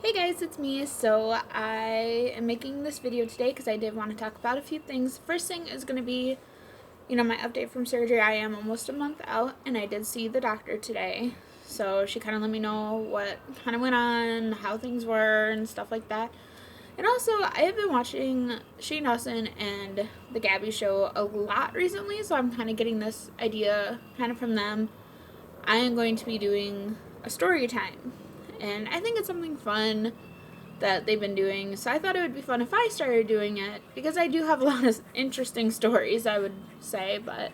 Hey guys, it's me. So I am making this video today because I did want to talk about a few things. First thing is going to be, my update from surgery. I am almost a month out and I did see the doctor today. So she kind of let me know what kind of went on, how things were, and stuff like that. And also, I have been watching Shane Dawson and the Gabby show a lot recently, so I'm kind of getting this idea kind of from them. I am going to be doing a story time. And I think it's something fun that they've been doing. So I thought it would be fun if I started doing it because I do have a lot of interesting stories, I would say. But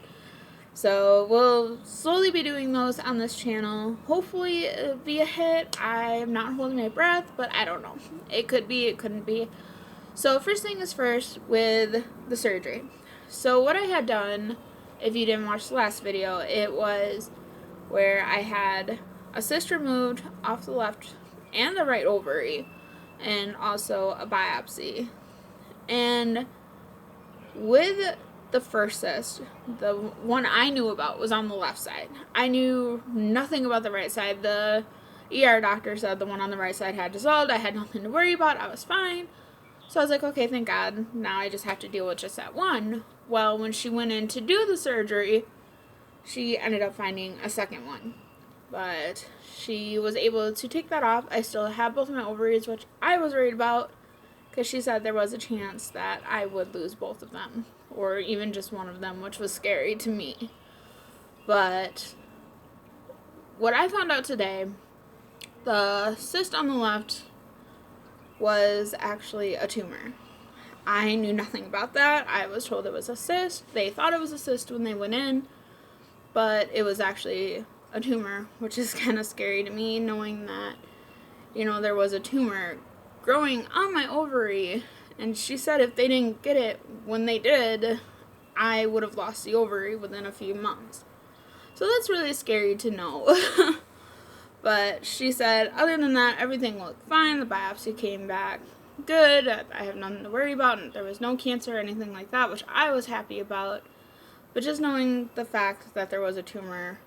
so we'll slowly be doing those on this channel. Hopefully it'll be a hit. I'm not holding my breath, but I don't know. It could be, it couldn't be. So first thing is first with the surgery. So what I had done, if you didn't watch the last video, it was where I had a cyst removed off the left and the right ovary, and also a biopsy. And with the first cyst, the one I knew about was on the left side. I knew nothing about the right side. The ER doctor said the one on the right side had dissolved. I had nothing to worry about. I was fine. So I was like, okay, thank God. Now I just have to deal with just that one. Well, when she went in to do the surgery, she ended up finding a second one. But she was able to take that off. I still have both of my ovaries, which I was worried about because she said there was a chance that I would lose both of them or even just one of them, which was scary to me. But what I found out today, the cyst on the left was actually a tumor. I knew nothing about that. I was told it was a cyst. They thought it was a cyst when they went in, but it was actually a tumor, which is kind of scary to me, knowing that, there was a tumor growing on my ovary. And she said if they didn't get it when they did, I would have lost the ovary within a few months. So that's really scary to know. But she said, other than that, everything looked fine. The biopsy came back good. I have nothing to worry about. And there was no cancer or anything like that, which I was happy about. But just knowing the fact that there was a tumor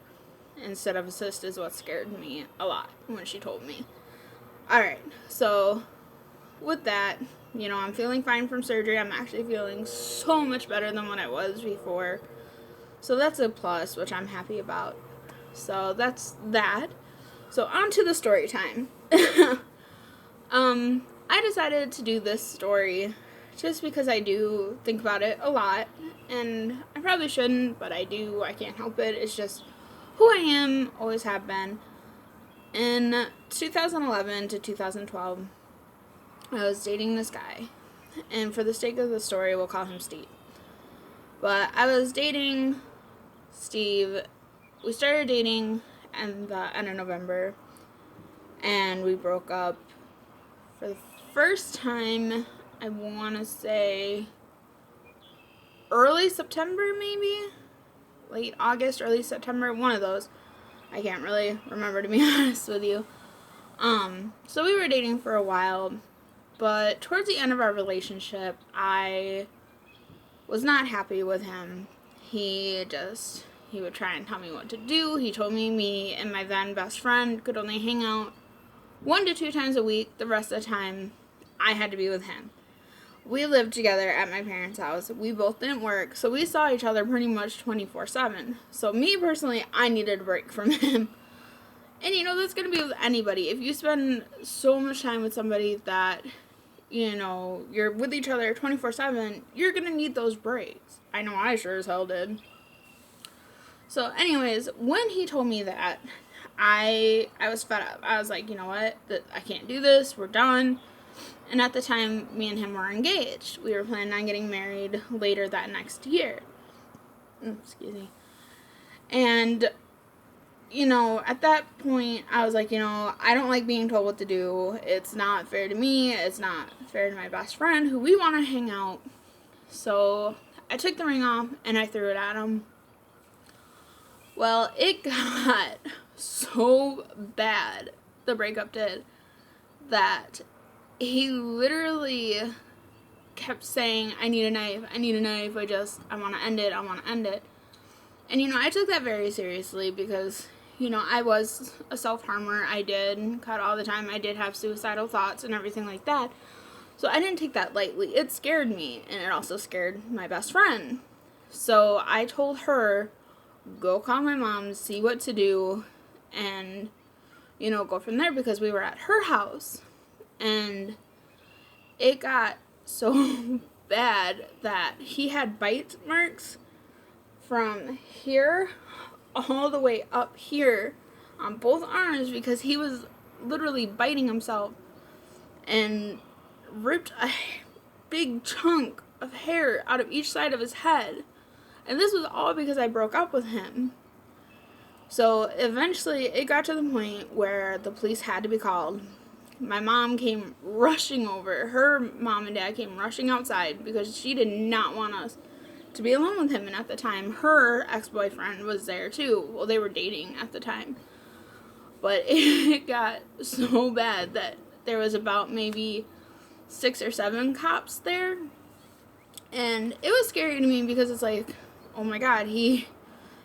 instead of a cyst is what scared me a lot when she told me. Alright, so with that, I'm feeling fine from surgery. I'm actually feeling so much better than what I was before. So that's a plus, which I'm happy about. So that's that. So on to the story time. I decided to do this story just because I do think about it a lot. And I probably shouldn't, but I do. I can't help it. It's just who I am, always have been. In 2011 to 2012, I was dating this guy. And for the sake of the story, we'll call him Steve. But I was dating Steve. We started dating at the end of November. And we broke up for the first time, I want to say early September, maybe? Late August, early September, one of those. I can't really remember, to be honest with you. So we were dating for a while, but towards the end of our relationship, I was not happy with him. He would try and tell me what to do. He told me and my then best friend could only hang out 1 to 2 times a week. The rest of the time, I had to be with him. We lived together at my parents' house. We both didn't work, so we saw each other pretty much 24/7. So me personally, I needed a break from him. And that's going to be with anybody. If you spend so much time with somebody that, you're with each other 24/7, you're going to need those breaks. I know I sure as hell did. So anyways, when he told me that, I was fed up. I was like, you know what? I can't do this. We're done. And at the time, me and him were engaged. We were planning on getting married later that next year. Excuse me. And, at that point, I was like, I don't like being told what to do. It's not fair to me. It's not fair to my best friend who we want to hang out. So I took the ring off and I threw it at him. Well, it got so bad, the breakup did, that he literally kept saying, I need a knife, I need a knife, I want to end it, I want to end it. And, I took that very seriously because I was a self-harmer. I did cut all the time. I did have suicidal thoughts and everything like that. So I didn't take that lightly. It scared me, and it also scared my best friend. So I told her, go call my mom, see what to do, and, go from there, because we were at her house. And it got so bad that he had bite marks from here all the way up here on both arms, because he was literally biting himself and ripped a big chunk of hair out of each side of his head. And this was all because I broke up with him. So eventually it got to the point where the police had to be called. My mom came rushing over. Her mom and dad came rushing outside because she did not want us to be alone with him. And at the time, her ex-boyfriend was there too. Well, they were dating at the time. But it got so bad that there was about maybe 6 or 7 cops there. And it was scary to me because it's like, oh my God, he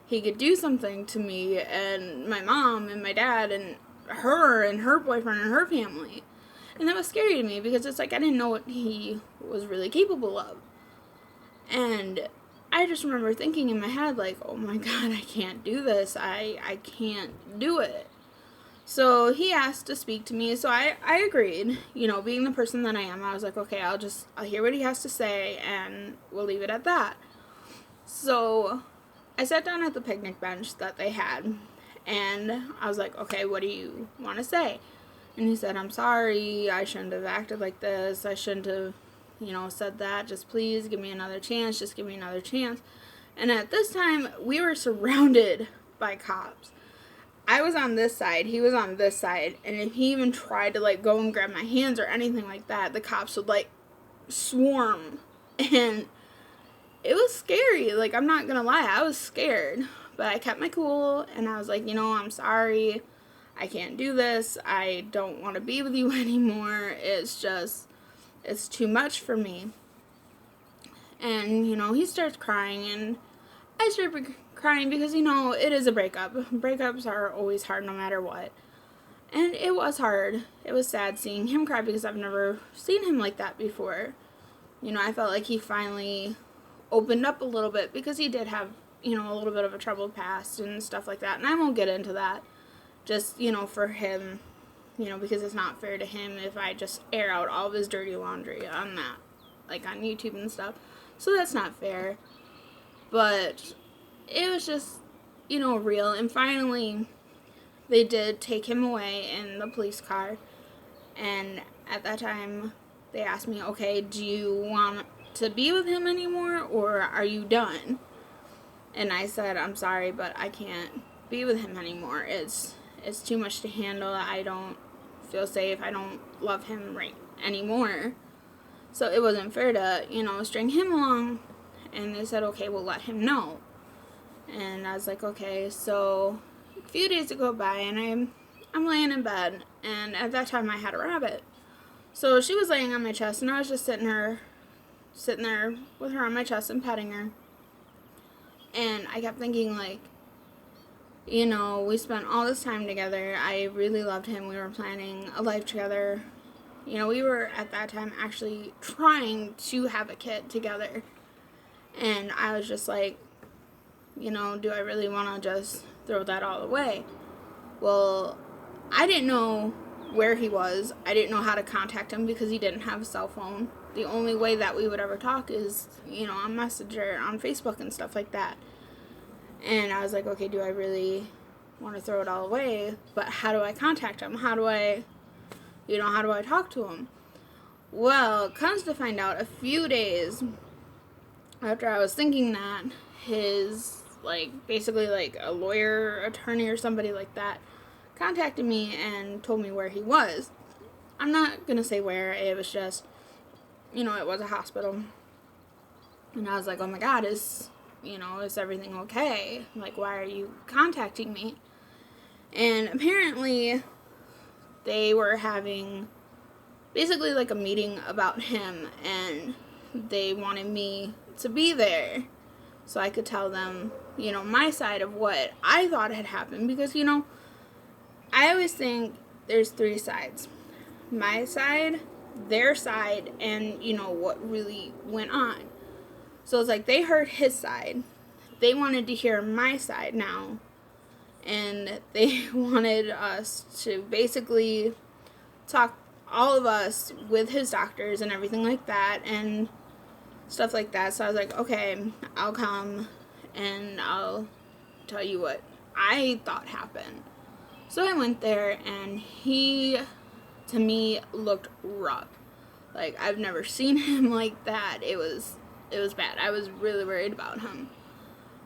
could do something to me and my mom and my dad and her boyfriend and her family. And that was scary to me because it's like I didn't know what he was really capable of. And I just remember thinking in my head, like, oh my God, I can't do this. I can't do it. So he asked to speak to me, so I agreed. Being the person that I am, I was like, okay, I'll hear what he has to say, and we'll leave it at that. So I sat down at the picnic bench that they had, and I was like, okay, what do you want to say? And he said, I'm sorry, I shouldn't have acted like this. I shouldn't have, said that. Just please give me another chance. Just give me another chance. And at this time, we were surrounded by cops. I was on this side, he was on this side, and if he even tried to, go and grab my hands or anything like that, the cops would, swarm. And it was scary. I'm not gonna lie, I was scared. But I kept my cool, and I was like, I'm sorry. I can't do this. I don't want to be with you anymore. It's too much for me. And, he starts crying, and I started crying because, it is a breakup. Breakups are always hard no matter what. And it was hard. It was sad seeing him cry because I've never seen him like that before. I felt like he finally opened up a little bit because he did have, a little bit of a troubled past and stuff like that. And I won't get into that. Just, for him, because it's not fair to him if I just air out all of his dirty laundry on that, on YouTube and stuff. So that's not fair. But it was just, real. And finally, they did take him away in the police car. And at that time, they asked me, okay, do you want to be with him anymore, or are you done? And I said, I'm sorry, but I can't be with him anymore. It's too much to handle. I don't feel safe. I don't love him right anymore. So it wasn't fair to, string him along. And they said, okay, we'll let him know. And I was like, okay. So a few days go by, and I'm laying in bed. And at that time, I had a rabbit. So she was laying on my chest, and I was just sitting there with her on my chest and petting her. And I kept thinking, we spent all this time together. I really loved him. We were planning a life together. We were at that time actually trying to have a kid together. And I was just like, do I really want to just throw that all away? Well, I didn't know where he was. I didn't know how to contact him because he didn't have a cell phone. The only way that we would ever talk is, on Messenger, on Facebook and stuff like that. And I was like, okay, do I really want to throw it all away? But how do I contact him? How do I talk to him? Well, comes to find out, a few days after I was thinking that, his, basically a lawyer, attorney, or somebody like that contacted me and told me where he was. I'm not going to say where. It was just, it was a hospital. And I was like, oh my God, is everything okay? Why are you contacting me? And apparently they were having basically a meeting about him, and they wanted me to be there so I could tell them, my side of what I thought had happened, because, I always think there's three sides. My side, their side, and, what really went on. So it's like they heard his side. They wanted to hear my side now. And they wanted us to basically talk, all of us, with his doctors and everything like that and stuff like that. So I was like, okay, I'll come and I'll tell you what I thought happened. So I went there, and he, to me, looked rough. Like, I've never seen him like that. It was bad. I was really worried about him.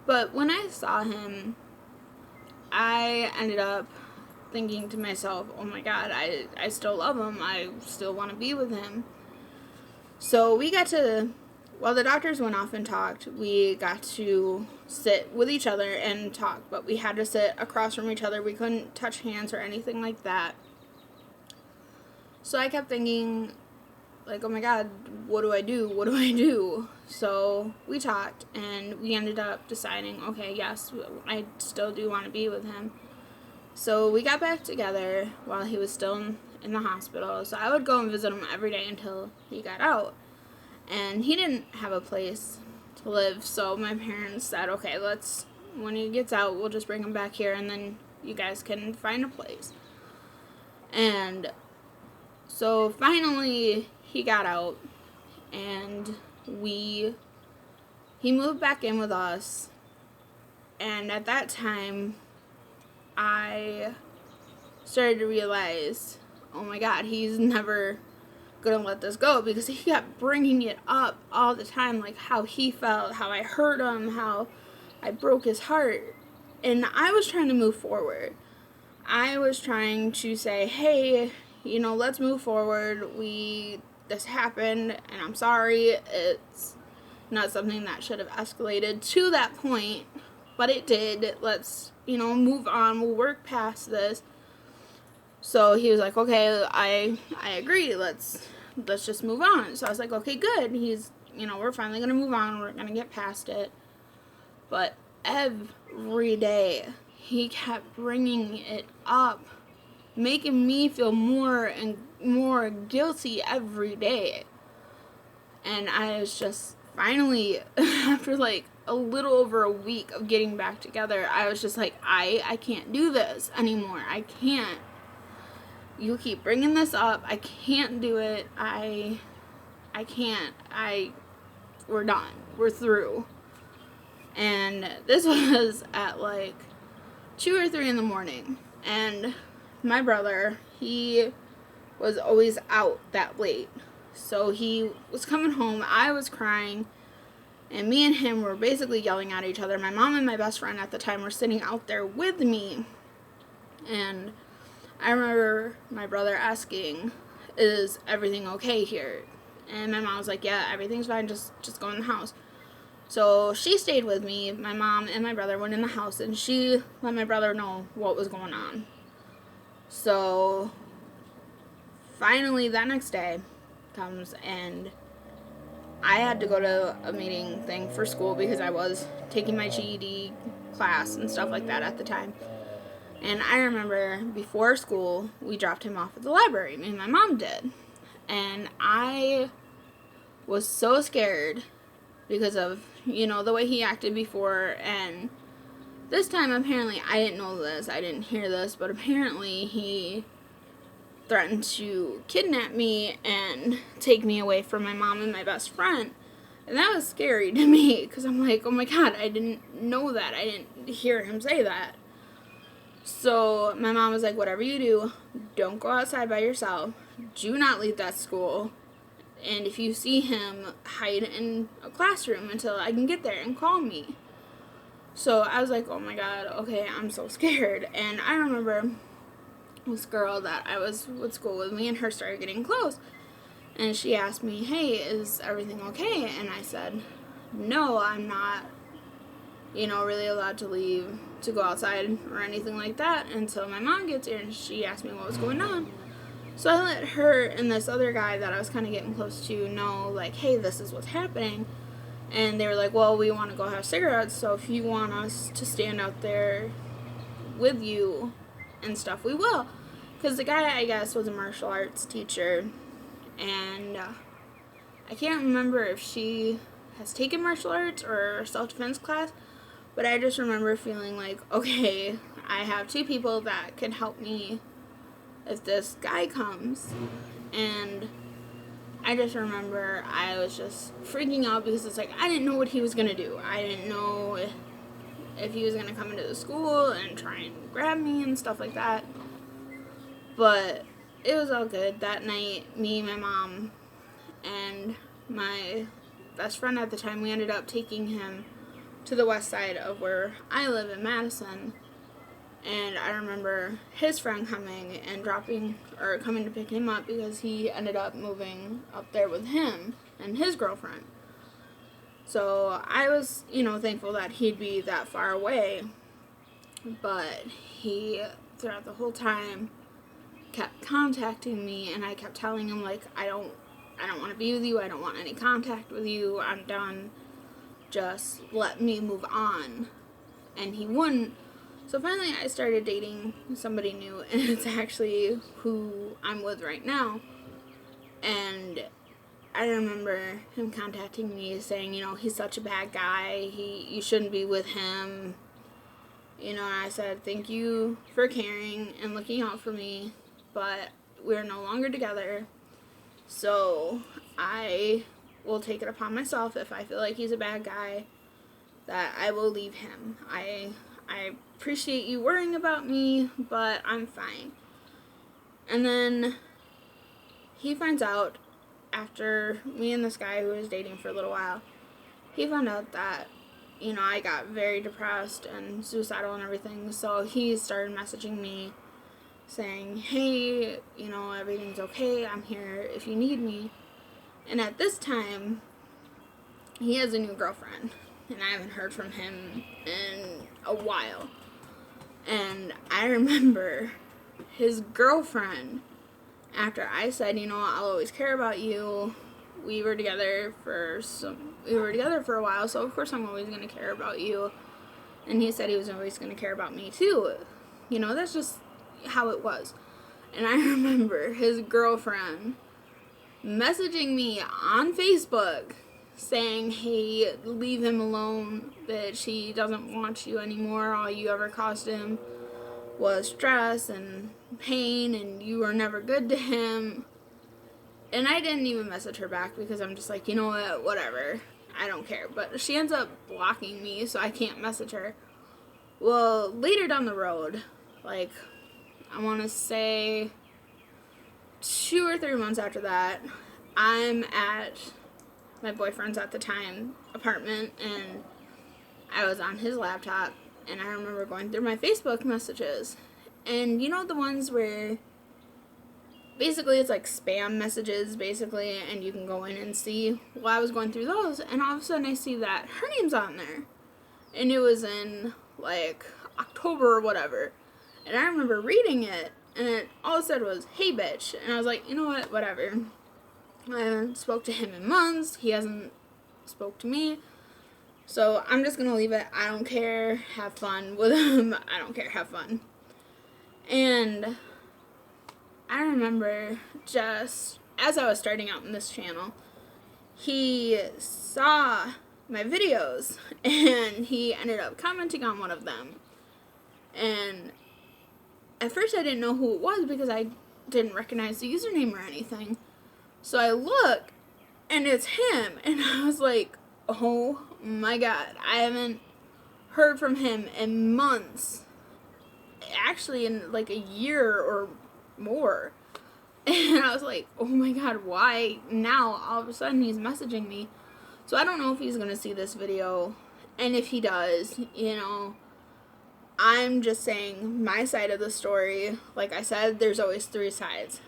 But when I saw him, I ended up thinking to myself, oh my God, I still love him. I still want to be with him. So we got to, while the doctors went off and talked, we got to sit with each other and talk. But we had to sit across from each other. We couldn't touch hands or anything like that. So I kept thinking, like, oh my God, what do I do? What do I do? So we talked, and we ended up deciding, okay, yes, I still do want to be with him. So we got back together while he was still in the hospital. So I would go and visit him every day until he got out. And he didn't have a place to live, so my parents said, okay, when he gets out, we'll just bring him back here, and then you guys can find a place. And so finally he got out, and he moved back in with us. And at that time, I started to realize, oh my God, he's never gonna let this go, because he kept bringing it up all the time, like how he felt, how I hurt him, how I broke his heart. And I was trying to move forward. I was trying to say, hey, let's move forward. This happened, and I'm sorry. It's not something that should have escalated to that point, but it did. Let's, move on. We'll work past this. So he was like, okay, I agree. Let's just move on. So I was like, okay, good. We're finally going to move on. We're going to get past it. But every day he kept bringing it up, making me feel more and more guilty every day. And I was just finally, after like a little over a week of getting back together, I was just like, I can't do this anymore. I can't. You keep bringing this up. I can't do it. I can't. We're done. We're through. And this was at like 2 or 3 in the morning. And my brother, he was always out that late. So he was coming home. I was crying. And me and him were basically yelling at each other. My mom and my best friend at the time were sitting out there with me. And I remember my brother asking, is everything okay here? And my mom was like, yeah, everything's fine, just go in the house. So she stayed with me. My mom and my brother went in the house, and she let my brother know what was going on. So finally that next day comes, and I had to go to a meeting thing for school because I was taking my GED class and stuff like that at the time. And I remember before school, we dropped him off at the library. Me and my mom did. And I was so scared because of, the way he acted before. And this time, apparently, I didn't know this. I didn't hear this. But apparently, he threatened to kidnap me and take me away from my mom and my best friend. And that was scary to me because I'm like, oh my God, I didn't know that. I didn't hear him say that. So my mom was like, whatever you do, don't go outside by yourself. Do not leave that school. And if you see him, hide in a classroom until I can get there and call me. So I was like, oh my God, okay, I'm so scared. And I remember this girl that I was with school with, me and her started getting close. And she asked me, hey, is everything okay? And I said, no, I'm not, really allowed to leave to go outside or anything like that until my mom gets here. And she asked me what was going on. So I let her and this other guy that I was kind of getting close to know, like, hey, this is what's happening. And they were like, well, we want to go have cigarettes, so if you want us to stand out there with you and stuff, we will. Because the guy, I guess, was a martial arts teacher, and I can't remember if she has taken martial arts or self-defense class, but I just remember feeling like, okay, I have two people that can help me if this guy comes. And I just remember I was just freaking out because it's like, I didn't know what he was going to do. I didn't know if he was going to come into the school and try and grab me and stuff like that. But it was all good. That night, me, my mom, and my best friend at the time, we ended up taking him to the west side of where I live in Madison. And I remember his friend coming and coming to pick him up because he ended up moving up there with him and his girlfriend. So I was, thankful that he'd be that far away. But he, throughout the whole time, kept contacting me, and I kept telling him, like, I don't want to be with you. I don't want any contact with you. I'm done. Just let me move on. And he wouldn't. So finally I started dating somebody new, and it's actually who I'm with right now. And I remember him contacting me saying, he's such a bad guy. You shouldn't be with him. And I said, thank you for caring and looking out for me, but we're no longer together. So I will take it upon myself, if I feel like he's a bad guy, that I will leave him. I appreciate you worrying about me, but I'm fine. And then he finds out, after me and this guy who was dating for a little while, he found out that, I got very depressed and suicidal and everything. So he started messaging me saying, hey, everything's okay. I'm here if you need me. And at this time, he has a new girlfriend, and I haven't heard from him in a while. And I remember his girlfriend, after I said, I'll always care about you, we were together for a while, so of course I'm always going to care about you. And he said he was always going to care about me too. That's just how it was. And I remember his girlfriend messaging me on Facebook saying, hey, leave him alone, that she doesn't want you anymore. All you ever caused him was stress and pain, and you were never good to him. And I didn't even message her back because I'm just like, what, whatever, I don't care. But she ends up blocking me, so I can't message her. Well, later down the road, like, I want to say 2 or 3 months after that, I'm at my boyfriend's at the time apartment, and I was on his laptop, and I remember going through my Facebook messages, and the ones where basically it's like spam messages, basically, and you can go in and see. Well, I was going through those, and all of a sudden I see that her name's on there, and it was in like October or whatever, and I remember reading it, and all it said was, hey bitch, and I was like, what, whatever. I haven't spoke to him in months, he hasn't spoke to me, so I'm just gonna leave it. I don't care, have fun with him, I don't care, have fun. And I remember just as I was starting out in this channel, he saw my videos, and he ended up commenting on one of them, and at first I didn't know who it was because I didn't recognize the username or anything. So I look, and it's him, and I was like, oh my god, I haven't heard from him in months. Actually, in like a year or more. And I was like, oh my god, why now all of a sudden he's messaging me? So I don't know if he's going to see this video, and if he does, I'm just saying my side of the story. Like I said, there's always 3 sides.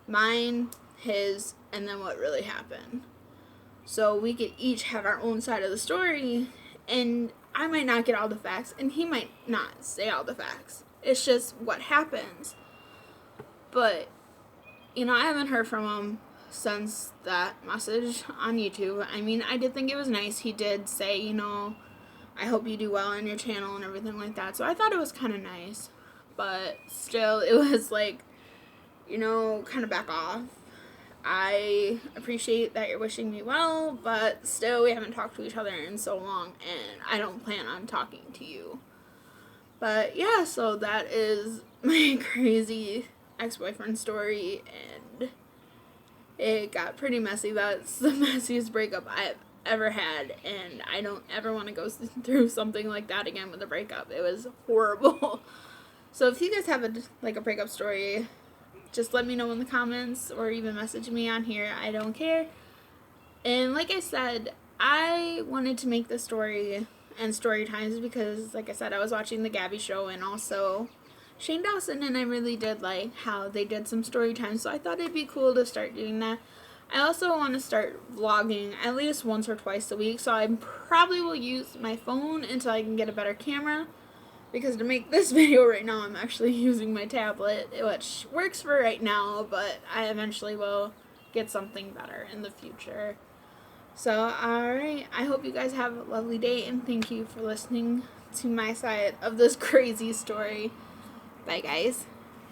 Mine, his, and then what really happened. So we could each have our own side of the story, and I might not get all the facts, and he might not say all the facts. It's just what happens. But, I haven't heard from him since that message on YouTube. I mean, I did think it was nice. He did say, I hope you do well on your channel and everything like that. So I thought it was kind of nice. But still, it was like, kind of back off. I appreciate that you're wishing me well, but still, we haven't talked to each other in so long, and I don't plan on talking to you. But yeah, so that is my crazy ex-boyfriend story, and it got pretty messy. That's the messiest breakup I've ever had, and I don't ever want to go through something like that again with a breakup. It was horrible. So if you guys have a breakup story, just let me know in the comments or even message me on here. I don't care. And like I said, I wanted to make this story and story times because, like I said, I was watching the Gabby show and also Shane Dawson, and I really did like how they did some story times, so I thought it'd be cool to start doing that. I also want to start vlogging at least once or twice a week, so I probably will use my phone until I can get a better camera, because to make this video right now, I'm actually using my tablet, which works for right now, but I eventually will get something better in the future. So, alright, I hope you guys have a lovely day, and thank you for listening to my side of this crazy story. Bye, guys.